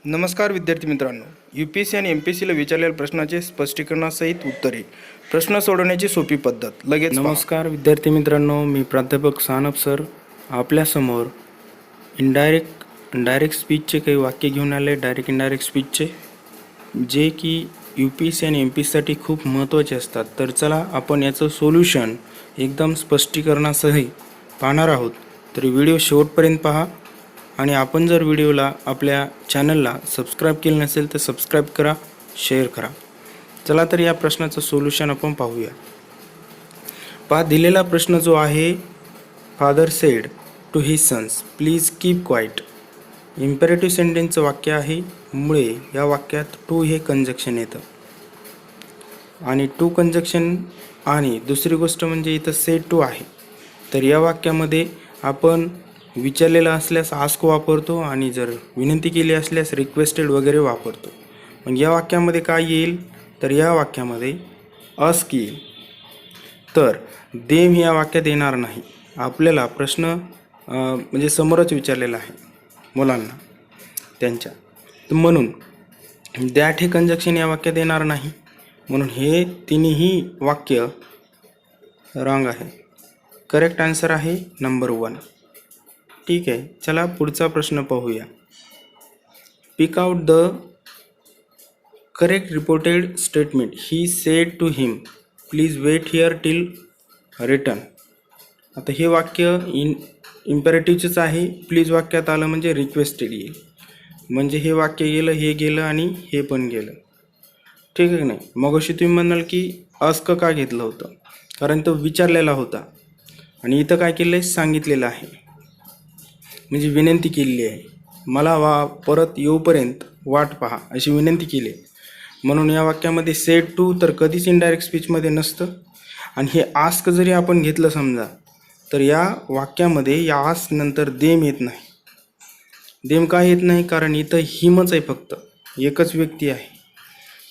नमस्कार विद्यार्थी मित्रांनो, UPSC आणि MPSCला विचारलेल्या प्रश्नाचे स्पष्टीकरणासहित उत्तरे, प्रश्न सोडवण्याची सोपी पद्धत लगेच पहा. नमस्कार विद्यार्थी मित्रांनो, मी प्राध्यापक सानप सर आपल्यासमोर डायरेक्ट स्पीचचे काही वाक्य घेऊन आले. इनडायरेक्ट स्पीचचे जे की UPSC आणि MPSCसाठी खूप महत्त्वाचे असतात. तर चला आपण याचं सोल्युशन एकदम स्पष्टीकरणासहित पाहणार आहोत. तर व्हिडिओ शेवटपर्यंत पहा आणि आपण जर व्हिडिओला आपल्या चॅनलला सबस्क्राईब केलं नसेल तर सबस्क्राईब करा, शेअर करा. चला तर या प्रश्नाचं सोल्युशन आपण पाहूया. पहा, दिलेला प्रश्न जो आहे, father said to his sons please keep quiet. Imperative सेंटेन्सचं वाक्य आहे, मुळे या वाक्यात टू हे कंजक्शन येतं आणि टू कंजक्शन. आणि दुसरी गोष्ट म्हणजे इथं सेड टू आहे. तर या वाक्यामध्ये आपण विचारलेला असल्यास आस्क वापरतो आणि जर विनंती केली असल्यास रिक्वेस्टेड वगैरे वापरतो. मग या वाक्यामध्ये काय येईल, तर या वाक्यामध्ये आस्क येईल. तर देम या वाक्यात येणार नाही. आपल्याला प्रश्न म्हणजे समोरच विचारलेला आहे मुलांना त्यांच्या, तर म्हणून दॅट हे कंजक्शन या वाक्यात येणार नाही. म्हणून हे तिन्ही वाक्य रॉंग आहे. करेक्ट आन्सर आहे नंबर 1. ठीक आहे, चला पुढचा प्रश्न पाहूया. Pick out the correct reported statement. He said to him please wait here till return. आता हे वाक्य इम्पेरेटिव्हचंच आहे. प्लीज वाक्यात आलं म्हणजे रिक्वेस्टेड येईल. म्हणजे हे वाक्य गेलं, हे गेलं आणि हे पण गेलं. ठीक आहे की नाही. मग अशी तुम्ही म्हणाल की आस्क का घेतलं होतं, कारण तो विचारलेला होता आणि इथं काय केलं आहे, सांगितलेलं आहे, म्हणजे विनंती केलेली आहे. मला परत येऊपर्यंत वाट पहा अशी विनंती केली. म्हणून या वाक्यामध्ये सेड टू तर कधीच इनडायरेक्ट स्पीचमध्ये नसतं. आणि हे आस्क जरी आपण घेतलं समजा, तर या वाक्यामध्ये या आस्क नंतर देम येत नाही. देम का येत नाही, कारण इथं हिमच आहे, फक्त एकच व्यक्ती आहे,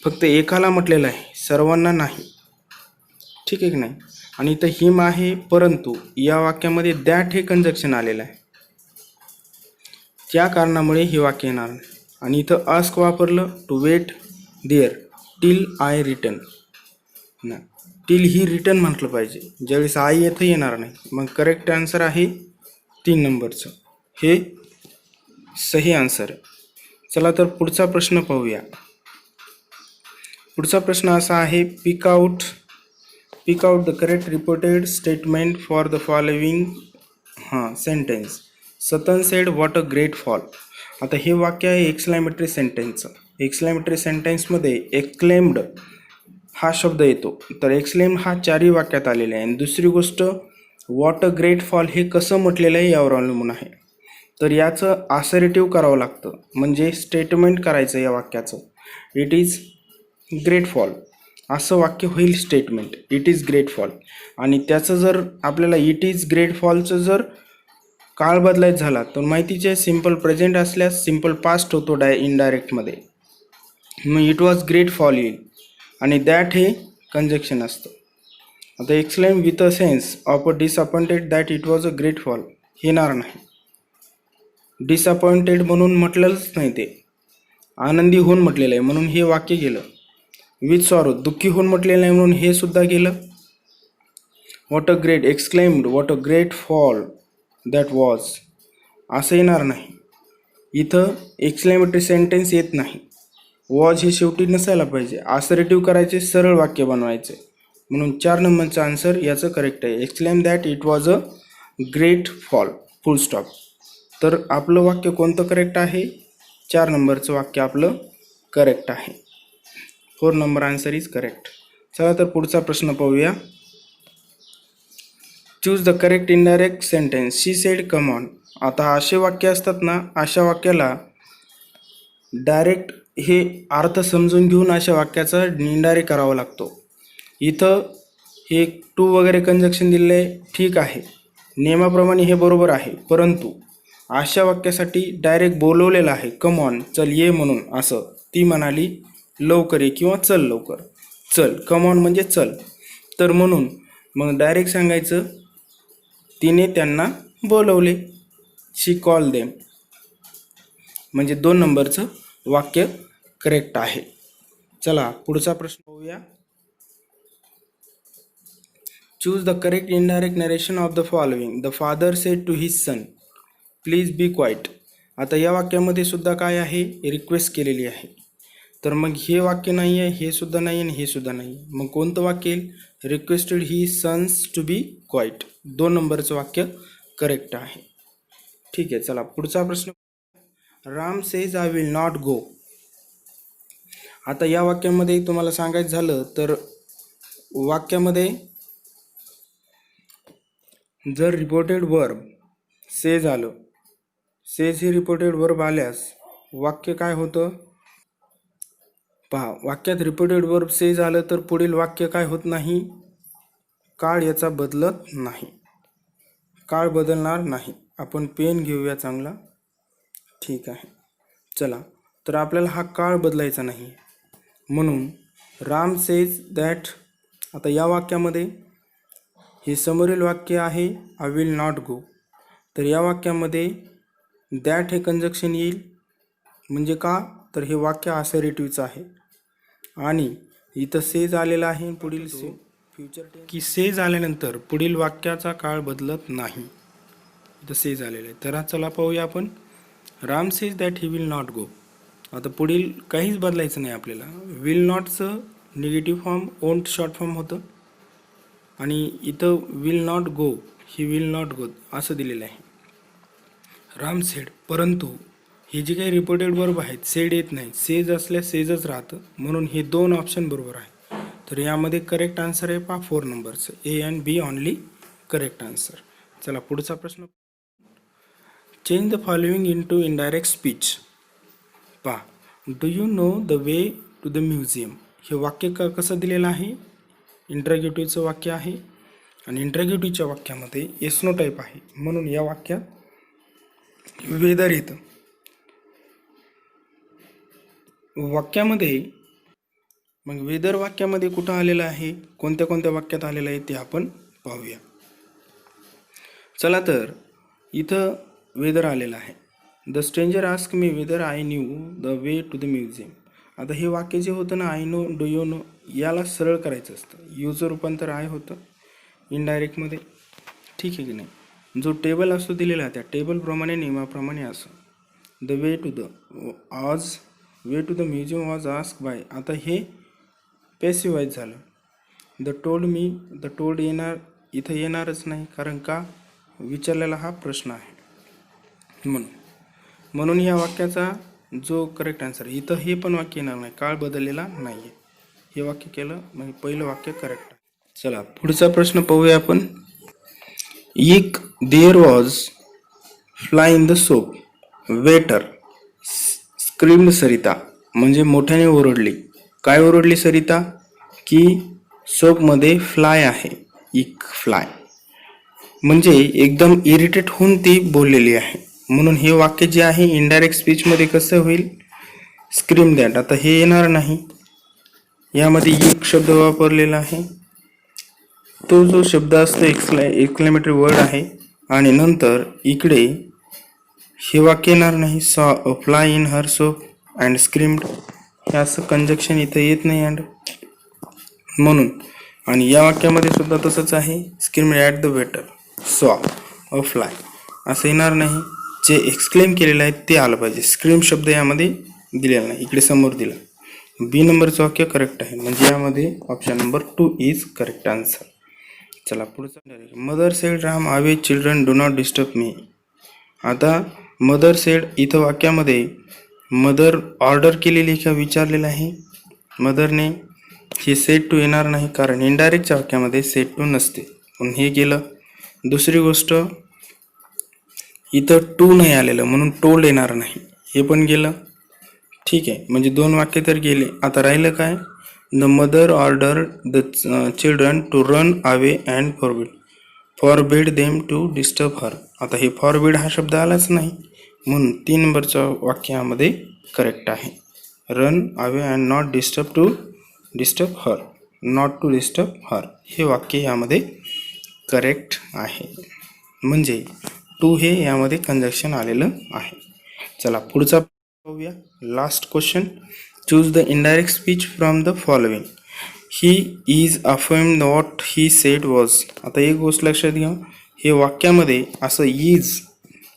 फक्त एकाला म्हटलेलं आहे, सर्वांना नाही. ठीक आहे की नाही. आणि इथं हिम आहे, परंतु या वाक्यामध्ये दॅट हे कंजक्शन आलेलं आहे, त्या कारणामुळे हे वाक्य येणार नाही. आणि इथं आस्क वापरलं, to wait there till I return ना, टिल ही रिटर्न म्हटलं पाहिजे, ज्यावेळेस आय येतं येणार नाही. मग करेक्ट आन्सर आहे 3 नंबरचं, हे सही आन्सर आहे. चला तर पुढचा प्रश्न पाहूया. पुढचा प्रश्न असा आहे, pick out the correct reported statement for the following sentence. Satan said what a great fall. आता हे वाक्य आहे एक्सक्लेमेटरी सेंटेन्सचं. एक्सक्लेमेटरी सेंटेन्समध्ये एक्सक्लेम्ड हा शब्द येतो. तर एक्सक्लेम हा 4ही वाक्यात आलेला आहे. आणि दुसरी गोष्ट, व्हॉट अ ग्रेट फॉल हे कसं म्हटलेलं आहे यावर अवलंबून आहे. तर याचं असर्टिव्ह करावं लागतं, म्हणजे स्टेटमेंट करायचं या वाक्याचं. इट इज ग्रेट फॉल असं वाक्य होईल statement, it is great fall. आणि त्याचं जर आपल्याला इट इज ग्रेट फॉलचं जर काळ बदलायचा झाला तर माहितीचे सिम्पल प्रेझेंट असल्यास सिम्पल पास्ट होतो इनडायरेक्टमध्ये. मग इट वॉज ग्रेट फॉल येईल आणि दॅट हे कंजक्शन असतं. आता exclaim with a sense of a disappointed that it was a great fall येणार नाही. डिसअपॉइंटेड म्हणून म्हटलंच नाही, ते आनंदी होऊन म्हटलेलं आहे म्हणून हे वाक्य गेलं. विथ सॉरो दुःखी होऊन म्हटलेलं आहे म्हणून हे सुद्धा गेलं. What a great exclaimed what a great fall that was असं येणार नाही. इथं एक्सक्लेमेटरी सेंटेन्स येत नाही. वॉज हे शेवटी नसायला पाहिजे, असर्टिव्ह करायचे, सरळ वाक्य बनवायचे. म्हणून 4 नंबरचं आन्सर याचं करेक्ट आहे. Exclaim that it was a great fall, full stop. तर आपलं वाक्य कोणतं करेक्ट आहे, 4 नंबरचं वाक्य आपलं करेक्ट आहे. 4 नंबर आन्सर इज करेक्ट. चला तर पुढचा प्रश्न पाहूया. Choose the correct indirect sentence. She sed come on. आता असे वाक्य असतात ना, अशा वाक्याला डायरेक्ट हे अर्थ समजून घेऊन अशा वाक्याचा इनडायरेक्ट करावा लागतो. इथं हे टू वगैरे कंजक्शन दिले आहे, ठीक आहे, नियमाप्रमाणे हे बरोबर आहे. परंतु अशा वाक्यासाठी डायरेक्ट बोलवलेलं आहे, कम ऑन, चल ये म्हणून. असं ती म्हणाली लवकर ये किंवा चल लवकर, चल. कम ऑन म्हणजे चल. तर म्हणून मग डायरेक्ट सांगायचं तिने त्यांना बोलवले, शी कॉल देम, म्हणजे 2 नंबरचं वाक्य करेक्ट आहे. चला पुढचा प्रश्न पाहूया. Choose the correct indirect narration of the following. The father said to his son please be quiet. आता या वाक्यामध्ये सुद्धा काय आहे, रिक्वेस्ट केलेली आहे. तर मग हे वाक्य नाही आहे, हे सुद्धा नाही आणि हे सुद्धा नाही. मग कोणतं वाक्य येईल, requested he sons to be quiet. 2 नंबरचं वाक्य करेक्ट आहे. ठीक आहे, चला पुढचा प्रश्न. Ram says I will not go. आता या वाक्यामध्ये तुम्हाला सांगायचं झालं तर वाक्यामध्ये जर रिपोर्टेड वर्ब सेज आलं, सेज हे रिपोर्टेड वर्ब आल्यास वाक्य काय होतं पहा. वाक्यात रिपोर्टेड वर्ब सेज आलं तर पुढील वाक्य काय होत नाही, काळ याचा बदलत नाही, काळ बदलणार नाही. आपण पेन घेऊया चांगला. ठीक आहे, चला तर आपल्याला हा काळ बदलायचा नाही म्हणून राम सेज दॅट. आता या वाक्यामध्ये हे समोरील वाक्य आहे आय विल नॉट गो. तर या वाक्यामध्ये दॅट हे कंजक्शन येईल. म्हणजे का, तर हे वाक्य असर्टिव्हचं आहे आणि इथं सेज आलेला आहे. पुढील फ्युचर की सेज आल्यानंतर पुढील वाक्याचा काळ बदलत नाही. इथं सेज आलेलं आहे. तर चला पाहूया आपण. Ram says that he will not go. आता पुढील काहीच बदलायचं नाही आपल्याला. विल नॉटचं negative form won't short form होतं आणि इथं will not go he will not go असं दिलेलं आहे. राम सेड, परंतु हे जे काही रिपोर्टेड वर्ब आहेत सेड येत नाही, सेज असल्यास सेजच राहतं म्हणून हे 2 ऑप्शन बरोबर आहे. तर यामध्ये करेक्ट आन्सर आहे पहा 4 नंबरचं, A and B only correct answer. चला पुढचा प्रश्न. Change the following in to indirect speech. पहा, do you know the way to the museum. हे वाक्य कसं दिलेलं आहे, इंट्रॅगेटिव्हचं वाक्य आहे आणि इंट्रॅगेटिव्हच्या वाक्यामध्ये एस नो टाईप आहे म्हणून या वाक्यात वेदर येतं. वाक्यामध्ये मग वेदर वाक्यामध्ये कुठं आलेलं आहे, कोणत्या कोणत्या वाक्यात आलेलं आहे ते आपण पाहूया. चला तर इथं वेदर आलेलं आहे. The stranger ask me whether I knew the way to the museum. आता हे वाक्य जे होतं ना, I know do you know, याला सरळ करायचं असतं. यूचं रूपांतर आय होतं इनडायरेक्टमध्ये. ठीक आहे की नाही. जो टेबल असतो दिलेला त्या टेबलप्रमाणे नियमाप्रमाणे असं. द वे टू द आज way to the museum was ask by. आता हे पॅसिवाईज झालं. The told me, the told येणार इथं येणारच नाही कारण का, विचारलेला हा प्रश्न आहे म्हणून या वाक्याचा जो करेक्ट आन्सर इथं हे पण वाक्य येणार नाही, काळ बदललेला नाही आहे. हे वाक्य केलं म्हणजे पहिलं वाक्य करेक्ट आहे. चला पुढचा प्रश्न पाहूया आपण. एक there was fly in the soap. Waiter screamed Sarita. म्हणजे मोठ्याने ओरडली. काय ओरडली सरिता, की सोपमध्ये फ्लाय आहे, एक फ्लाय. म्हणजे एकदम इरिटेट होऊन ती बोललेली आहे म्हणून हे वाक्य जे आहे इनडायरेक्ट स्पीचमध्ये कसं होईल, स्क्रीम दॅट. आता हे येणार नाही, यामध्ये एक शब्द वापरलेला आहे. तो जो शब्द असतो एक्सक्लेमेटरी वर्ड आहे आणि नंतर इकडे हे वाक्य येणार नाही. Saw a fly in her soap and screamed. हे असं कंजक्शन इथं येत नाही अँड म्हणून. आणि या वाक्यामध्ये सुद्धा तसंच आहे. Screamed at the waiter, saw a fly असं येणार नाही. जे एक्सक्लेम केलेलं आहे ते आलं पाहिजे. स्क्रीम शब्द यामध्ये दिलेला नाही, इकडे समोर दिला. बी नंबरचं वाक्य करेक्ट आहे म्हणजे यामध्ये option number 2 is correct answer. चला पुढचा. मदर सेड राम आवे children do not disturb me. आता मदर सेड इथं वाक्यामध्ये मदर ऑर्डर केलेली का विचारलेलं आहे. मदरने हे सेड टू येणार नाही कारण इनडायरेक्टच्या वाक्यामध्ये सेड टू नसते म्हणून हे गेलं. दुसरी गोष्ट इथं टू नाही आलेलं म्हणून टोल्ड येणार नाही, हे पण गेलं. ठीक आहे, म्हणजे 2 वाक्य तर गेले. आता राहिलं काय, the mother order the children to run away and forbid them to disturb her. आता हे फॉरबिड हा शब्द आलाच नाही म्हणून 3 नंबरचं वाक्य यामध्ये करेक्ट आहे. Run away and not disturb her, not to disturb her हे वाक्य यामध्ये करेक्ट आहे. म्हणजे टू हे यामध्ये कंजक्शन आलेलं आहे. चला पुढचा. पाहूया last question. Choose the indirect speech from the following. He is affirm what he said was. आता एक गोष्ट लक्षात घ्या, हे वाक्यामध्ये असं इज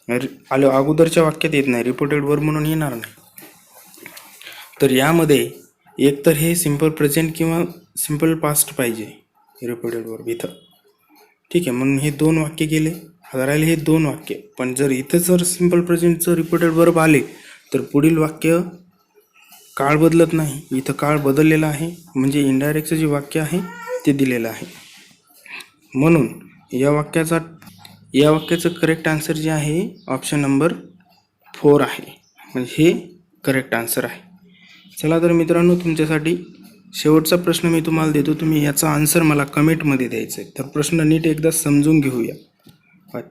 आलं अगोदरच्या वाक्यात येत नाही, रिपोर्टेड वर्ब म्हणून येणार नाही. तर यामध्ये एकतर हे सिम्पल प्रेझेंट किंवा सिम्पल पास्ट पाहिजे रिपोर्टेड वर्ब इथं. ठीक आहे, म्हणून हे 2 वाक्य गेले. आता राहिले हे 2 वाक्य. पण जर इथं जर सिम्पल प्रेझेंटचं रिपोर्टेड वर्ब आले तर पुढील वाक्य काळ बदलत नाही. इथं काळ बदललेला आहे, म्हणजे इनडायरेक्टचं जे वाक्य आहे ते दिलेलं आहे. म्हणून या वाक्याचं करेक्ट आन्सर जे आहे ऑप्शन नंबर 4 आहे. म्हणजे हे करेक्ट आन्सर आहे. चला तर मित्रांनो, तुमच्यासाठी शेवटचा प्रश्न मी तुम्हाला देतो. तुम्ही याचा आन्सर मला कमेंटमध्ये द्यायचं आहे. तर प्रश्न नीट एकदा समजून घेऊया.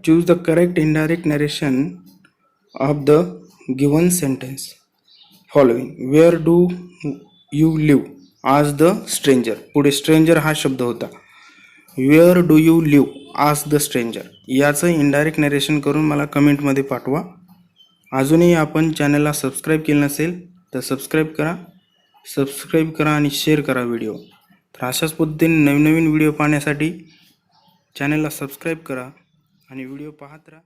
Choose the correct indirect narration of the given sentence following. Where do you live आज द स्ट्रेंजर. पुढे स्ट्रेंजर हा शब्द होता. वेअर डू यू लिव्ह आज द स्ट्रेंजर याचं इनडायरेक्ट नरेशन करून मला कमेंटमध्ये पाठवा. अजूनही आपण चॅनलला सबस्क्राईब केलं नसेल तर सबस्क्राईब करा आणि शेअर करा व्हिडिओ. तर अशाच पद्धतीने नवीन व्हिडिओ पाहण्यासाठी चॅनलला सबस्क्राईब करा आणि व्हिडिओ पाहत राहा.